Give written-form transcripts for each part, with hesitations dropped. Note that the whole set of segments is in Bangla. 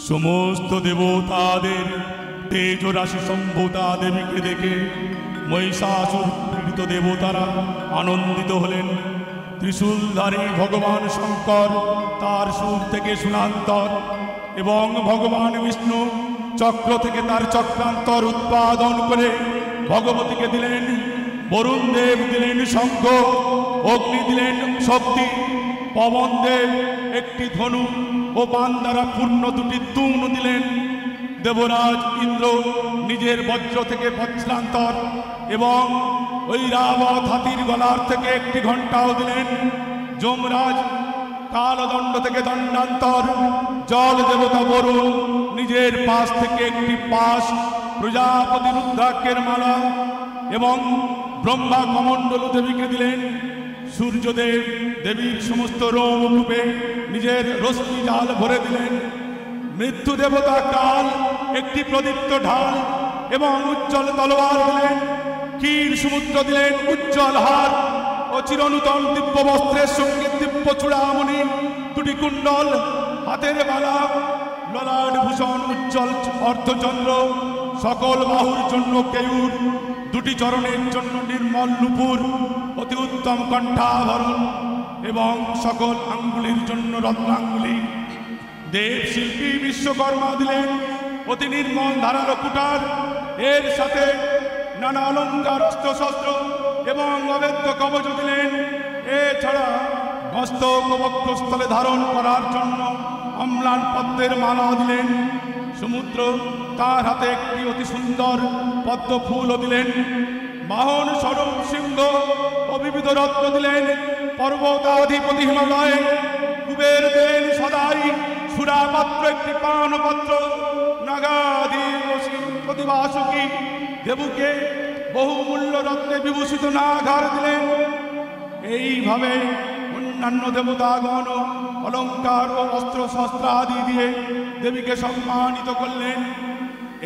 সমস্ত দেবতাদের তেজ রাশি সম্ভূতা দেবীকে দেখে মহিষাসুর পীড়িত দেবতারা আনন্দিত হলেন। ত্রিশূলধারী ভগবান শঙ্কর তার সুর থেকে সুনান্তর এবং ভগবান বিষ্ণু চক্র থেকে তার চক্রান্তর উৎপাদন করে ভগবতীকে দিলেন। বরুণ দেব দিলেন শঙ্খ, অগ্নি দিলেন শক্তি, পবন দেব একটি ধনু ও পান দ্বারা পূর্ণ দুটি তুন দিলেন। দেবরাজ ইন্দ্র নিজের বজ্র থেকে বজ্রান্তর এবং ঐরাবত হাতির গলার থেকে একটি ঘণ্টাও দিলেন। যমরাজ কালদণ্ড থেকে দণ্ডান্তর, জল দেবতা বরুণ নিজের পাশ থেকে একটি পাশ, প্রজাপতি রুদ্রাক্ষের মালা এবং ব্রহ্মা কমণ্ডলু দেবীকে দিলেন। সূর্যদেব দেবীর সমস্ত রূপে নিজের রশ্মি জাল ভরে দিলেন। মৃত্যু দেবতা কাল একটি প্রদীপ্ত ঢাল এবং উজ্জ্বল তলোয়ার দিলেন। ক্ষীর সমুদ্র দিলেন উজ্জ্বল হার ও চিরনূতন দিব্য বস্ত্রের সঙ্গে দিব্য চূড়ামণি, দুটি কুণ্ডল, হাতের বালা, ললাট ভূষণ উজ্জ্বল অর্ধচন্দ্র, সকল বাহুর জন্য কেয়ুর, দুটি চরণের জন্য নির্মল নুপুর, অতি উত্তম কণ্ঠাভরণ এবং সকল আঙ্গুলির জন্য রত্নাঙ্গুলি। দেব শিল্পী বিশ্বকর্মা দিলেন অতি নির্মল ধারালো কুটার, এর সাথে নানা অলঙ্কার অস্ত্রশস্ত্র এবং অবেদ্য কবচ দিলেন। এছাড়া মস্তক ও বক্ষস্থলে ধারণ করার জন্য অম্লান পদ্মের মালা দিলেন। সমুদ্র তার হাতে একটি অতি সুন্দর পদ্ম ফুলও দিলেন। বাহন স্বরূপ সিংহ ও বিবিধ রত্ন দিলেন। পর্বতাধিপতি হিমালয় কুবের দিলেন সদাই সুরাপাত্র একটি পানপাত্র। নাগাদি প্রতিবাসুকী দেবুকে বহুমূল্য রত্নে বিভূষিত নাগার দিলেন। এইভাবে অন্যান্য দেবতাগণ অলঙ্কার ও অস্ত্র শস্ত্র আদি দিয়ে দেবীকে সম্মানিত করলেন।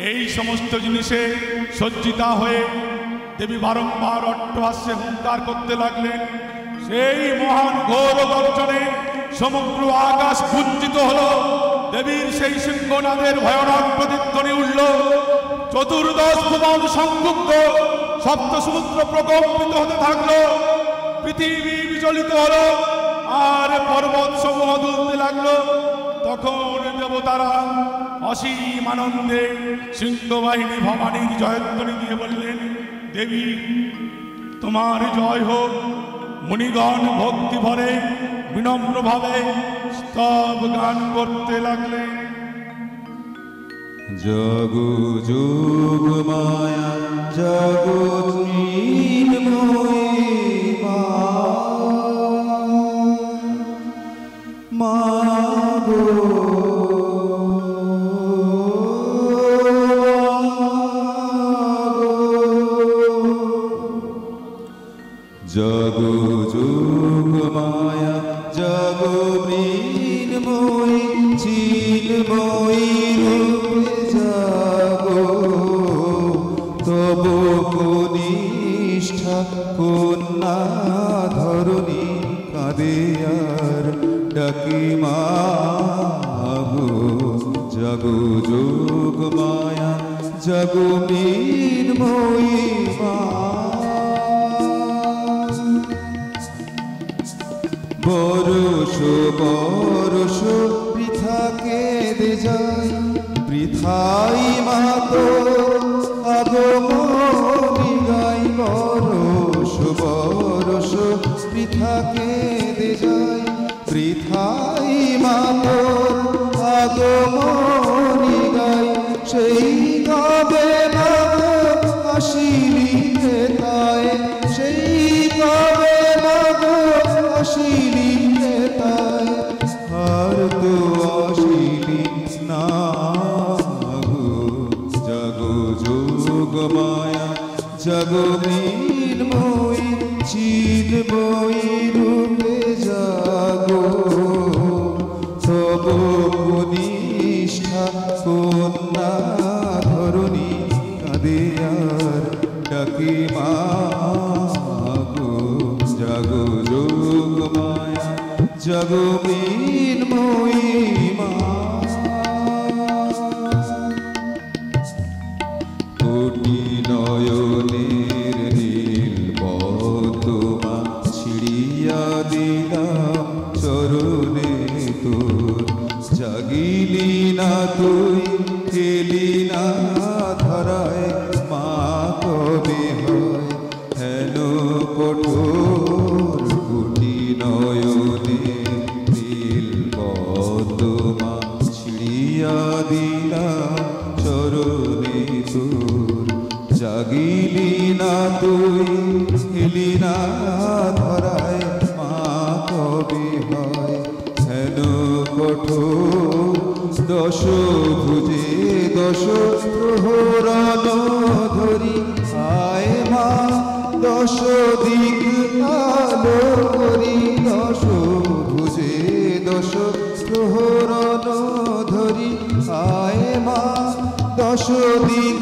এই সমস্ত জিনিসে সজ্জিতা হয়ে দেবী বারংবার অট্টহাস্যে হুঙ্কার করতে লাগলেন। সেই মহান ঘোর গর্জনে সমগ্র আকাশ কুঞ্চিত হল। দেবীর সেই সিংহনাদের ভয়ানক প্রতিধ্বনি উঠল। চতুর্দশ ভুবন সংযুক্ত, সপ্ত সমুদ্র প্রকম্পিত হতে থাকল। পৃথিবী বিচলিত হল আর পর্বত সমূহ দুলতে লাগলো। তখন দেবতারা অসীম আনন্দে সিংহবাহিনী ভবানীর জয়ধ্বনি দিয়ে বললেন, দেবী তোমার জয় হোক। মুনিগণ ভক্তি ভরে বিনম্রভাবে স্তব গান করতে লাগলেন। জগ যোগ মায়া জগৎ মাগো জগ যোগ মায়া জগ মৃন্ময়ী চিন্ময়ী রূপে জাগো। তব কনিষ্ঠা কন্যা ধরণী কাঁদে আর ডাকি মাগো। জগ যোগ মায়া জগ মৃন্ময়ী মা। বরষ বরষ বৃথা কেঁদে যায়, বৃথাই মাতো আগমনী গাই। বরষ বরষ বৃথা কেঁদে যায়, বৃথাই মাতো আগমনী গাই। সেই কবে মাগো আসিলি তাই, সেই কবে মাগো আসিলি তাই। আর তো আসিলি না গো। জগ যোগ মায়া জগ মৃন্ময়ী চিন্ময়ী রূপে জাগো। জগমিন্ময়ী মা। কোটি নয়নের নীল পদ্মা ছিড়িয়া দিলাম চরণে তোর, জাগিলি না তুই এলি না ধরায়, মা কবে হয় হেন কঠোর। কোটি নয়নের নীল পদ্মা ছিড়িয়া দিলাম চরণে তোর, জাগিলি না তুই এলি না ধরায়, মা কবে হয় হেন কঠোর। দশ ভুজে দশ প্রহরণ ধরি আয় মা, দশ দিক আলো করি। দশ ভুজে দশ প্রহরণ ধরি আয় মা, দশ দিক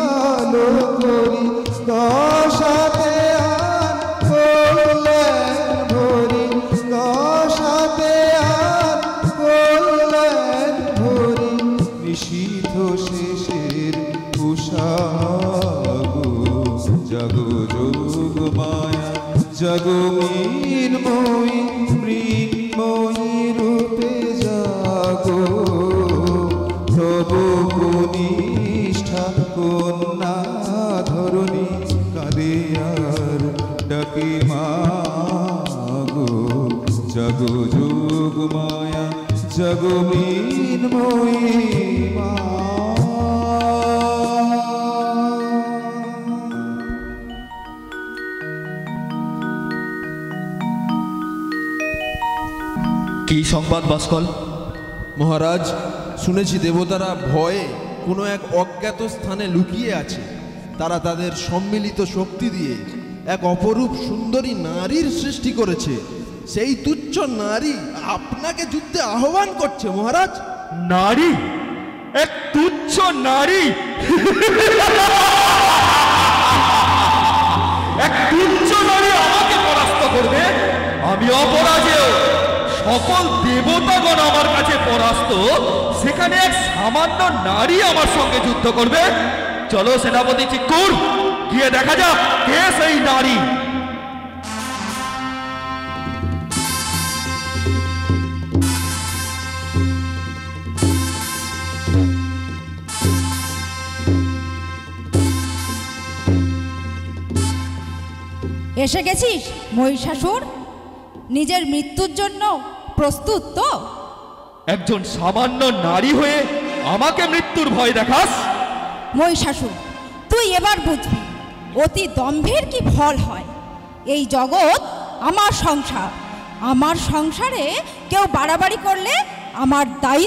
আলো করি। দশাতে আন কল্যাণ ভরি, দশাতে আন কল্যাণ ভরি। নিশীথ শেষের উষাগো, জাগো যোগ মায়া জগমিন্ময়ী মৃন্ময়ী রূপে জাগো। তব কনিষ্ঠা কন্যা ধরণী কাঁদে আর ডাকে মাগো, জাগো যোগ মায়া জগমিন্ময়ী মা। কি সংবাদ বাসকল? মহারাজ, শুনেছি দেবতারা ভয়ে কোনো এক অজ্ঞাত স্থানে লুকিয়ে আছে। তারা তাদের সম্মিলিত শক্তি দিয়ে এক অপরূপ সুন্দরী নারীর সৃষ্টি করেছে। সেই তুচ্ছ নারী আপনাকে যুদ্ধে আহ্বান করছে মহারাজ। নারী? এক তুচ্ছ নারী? এক তুচ্ছ নারী আমাকে পরাস্ত করবে? আমি অপরাজেয়, সকল দেবতাগণ আমার কাছে পরাস্ত, সেখানে এক সামান্য নারী আমার সঙ্গে যুদ্ধ করবে? চলো সেনাপতি চিক্কুর, গিয়ে দেখা যাক কে সেই নারী। এসে গেছিস মহিষাসুর? নিজের মৃত্যুর জন্য প্রস্তুত তো? একজন সামান্য নারী হয়ে আমাকে মৃত্যুর ভয় দেখাস? মহিষাসুর, তুই এবার বুঝবি অতি দম্ভের কি ফল হয়। এই জগৎ আমার সংসার, আমার সংসারে কেউ বাড়াবাড়ি করলে আমার দায়িত্ব